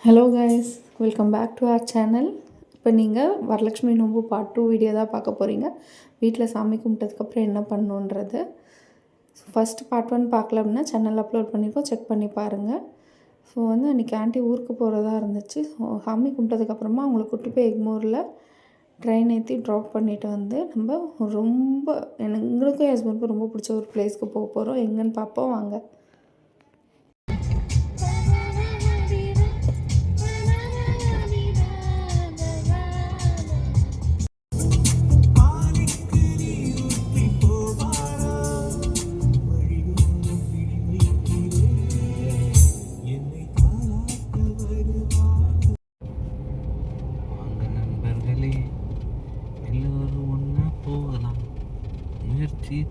Hello guys, welcome back to our channel. இப்போ நீங்கள் வரலட்சுமி நோம்பு பார்ட் 2 வீடியோ தான் பார்க்க போகிறீங்க. வீட்டில் சாமி கும்பிட்டதுக்கப்புறம் என்ன பண்ணணுன்றது. ஃபஸ்ட்டு பார்ட் 1 பார்க்கல அப்படின்னா சேனல் அப்லோட் பண்ணியிருக்கோம், செக் பண்ணி பாருங்கள். ஸோ அன்றைக்கி ஆண்டி ஊருக்கு போகிறதா இருந்துச்சு. ஸோ சாமி கும்பிட்டதுக்கப்புறமா அவங்கள கூட்டி போய் எக்மோரில் ட்ரெயின் ஏற்றி ட்ராப் பண்ணிவிட்டு நம்ம ரொம்ப எங்களுக்கும் என் ஹஸ்பண்டுக்கும் ரொம்ப பிடிச்ச ஒரு பிளேஸ்க்கு போக போகிறோம். எங்கேன்னு பார்ப்போம் வாங்க.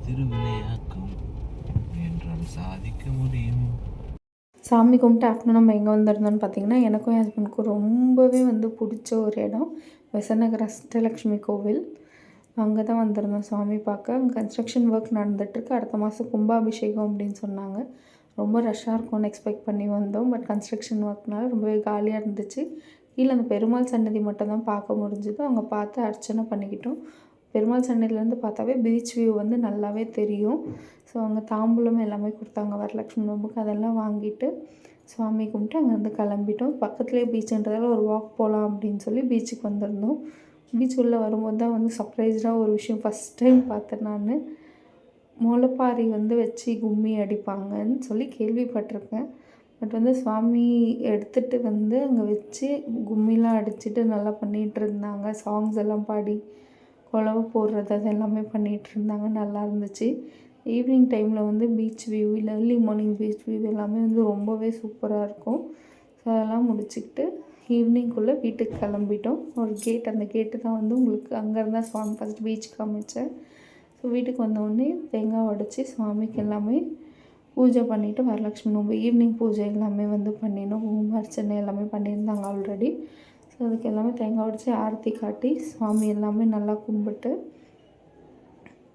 திருவினையாக்கும் என்றால் சாதிக்க முடியும். சாமி கும்பிட்டு ஆஃப்டர்நூன் நம்ம எங்கே வந்திருந்தோம்னு பார்த்தீங்கன்னா, எனக்கும் என் ஹஸ்பண்டுக்கும் ரொம்பவே பிடிச்ச ஒரு இடம் விசநகர் அஷ்டலக்ஷ்மி கோவில். அங்கே தான் வந்திருந்தோம் சாமி பார்க்க. அங்கே கன்ஸ்ட்ரக்ஷன் ஒர்க் நடந்துகிட்ருக்கு. அடுத்த மாதம் கும்பாபிஷேகம் அப்படின்னு சொன்னாங்க. ரொம்ப ரஷ்ஷாக இருக்கும்னு எக்ஸ்பெக்ட் பண்ணி வந்தோம். பட் கன்ஸ்ட்ரக்ஷன் ஒர்க்னால ரொம்பவே காலியாக இருந்துச்சு. கீழே அந்த பெருமாள் சன்னதி மட்டும் தான் பார்க்க முடிஞ்சுது. அங்கே பார்த்து அர்ச்சனை பண்ணிக்கிட்டோம். பெருமாள் சன்னதிலேருந்து பார்த்தாவே பீச் வியூ நல்லாவே தெரியும். ஸோ அங்கே தாம்பூலம் எல்லாமே கொடுத்தாங்க வரலட்சுமி நோம்புக்கு. அதெல்லாம் வாங்கிட்டு சாமி கும்பிட்டு அங்கேருந்து கிளம்பிட்டோம். பக்கத்துலேயே பீச்சுன்றதால ஒரு வாக் போகலாம் அப்படின்னு சொல்லி பீச்சுக்கு வந்திருந்தோம். பீச் உள்ளே வரும்போது தான் சர்ப்ரைஸ்டாக ஒரு விஷயம் ஃபஸ்ட் டைம் பார்த்தேன் நான். முளைப்பாரி வச்சு கும்மி அடிப்பாங்கன்னு சொல்லி கேள்விப்பட்டிருக்கேன். பட் சுவாமி எடுத்துகிட்டு அங்கே வச்சு கும்மிலாம் அடிச்சுட்டு நல்லா பண்ணிகிட்டு இருந்தாங்க. சாங்ஸ் எல்லாம் பாடி குழவை போடுறது அது எல்லாமே பண்ணிகிட்டு இருந்தாங்க. நல்லா இருந்துச்சு. ஈவினிங் டைமில் பீச் வியூ இல்லை ஏர்லி மார்னிங் பீச் வியூ எல்லாமே ரொம்பவே சூப்பராக இருக்கும். ஸோ அதெல்லாம் முடிச்சுக்கிட்டு ஈவினிங்குள்ளே வீட்டுக்கு கிளம்பிட்டோம். ஒரு கேட், அந்த கேட்டு தான் உங்களுக்கு அங்கேருந்தான் சுவாமி ஃபஸ்ட் பீச்சுக்கு காமிச்சேன். ஸோ வீட்டுக்கு வந்தோடனே தேங்காய் உடைச்சி சுவாமிக்கு எல்லாமே பூஜை பண்ணிவிட்டு வரலட்சுமி நோம்பு ஈவினிங் பூஜை எல்லாமே பண்ணினோம். அர்ச்சனை எல்லாமே பண்ணியிருந்தாங்க ஆல்ரெடி. ஸோ அதுக்கு எல்லாமே தேங்காய் உடைச்சி ஆரத்தி காட்டி சுவாமி எல்லாமே நல்லா கும்பிட்டு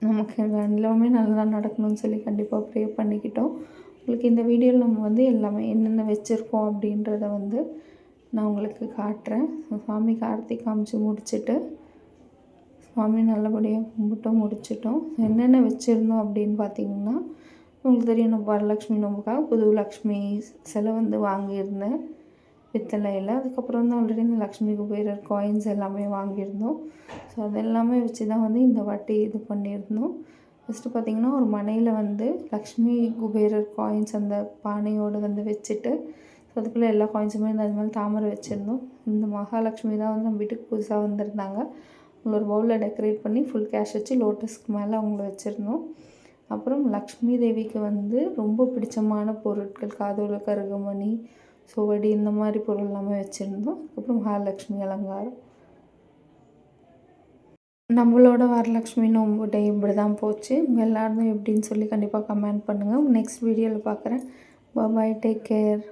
நமக்கு எல்லாமே நல்லா நடக்கணும்னு சொல்லி கண்டிப்பாக ப்ரே பண்ணிக்கிட்டோம். உங்களுக்கு இந்த வீடியோவில் நம்ம எல்லாமே என்னென்ன வச்சுருக்கோம் அப்படின்றத நான் உங்களுக்கு காட்டுறேன். சுவாமிக்கு ஆரத்தி காமிச்சு முடிச்சுட்டு சுவாமி நல்லபடியாக கும்பிட்டோம் முடிச்சிட்டோம். என்னென்ன வச்சுருந்தோம் அப்படின்னு பார்த்தீங்கன்னா, உங்களுக்கு தெரியும் நம்ம வரலட்சுமி நோம்புக்காக புது லக்ஷ்மி சிலை வாங்கியிருந்தேன் பித்தளையில். அதுக்கப்புறம் ஆல்ரெடி இந்த லக்ஷ்மி குபேரர் காயின்ஸ் எல்லாமே வாங்கியிருந்தோம். ஸோ அதெல்லாமே வச்சு தான் இந்த வாட்டி இது பண்ணியிருந்தோம். ஃபஸ்ட்டு பார்த்திங்கன்னா ஒரு மனையில் லக்ஷ்மி குபேரர் காயின்ஸ் அந்த பானையோடு வச்சுட்டு ஸோ அதுக்குள்ளே எல்லா காயின்ஸுமே அது மேலே தாமரை வச்சுருந்தோம். இந்த மகாலட்சுமி தான் நம்ம வீட்டுக்கு புதுசாக வந்திருந்தாங்க. அவங்கள ஒரு பவுலில் டெக்கரேட் பண்ணி ஃபுல் கேஷ் வச்சு லோட்டஸ்க்கு மேலே அவங்கள வச்சுருந்தோம். அப்புறம் லக்ஷ்மி தேவிக்கு ரொம்ப பிடிச்சமான பொருட்கள் காதோல கருகமணி, சுவடி இந்த மாதிரி பொருள் எல்லாமே வச்சுருந்தோம். அதுக்கப்புறம் மகாலட்சுமி அலங்காரம். நம்மளோட வரலட்சுமி நோம்பு டே இப்படி தான் போச்சு. உங்கள் எல்லாரும் எப்படின்னு சொல்லி கண்டிப்பாக கமெண்ட் பண்ணுங்கள். நெக்ஸ்ட் வீடியோவில் பார்க்குறேன். பாய், டேக் கேர்.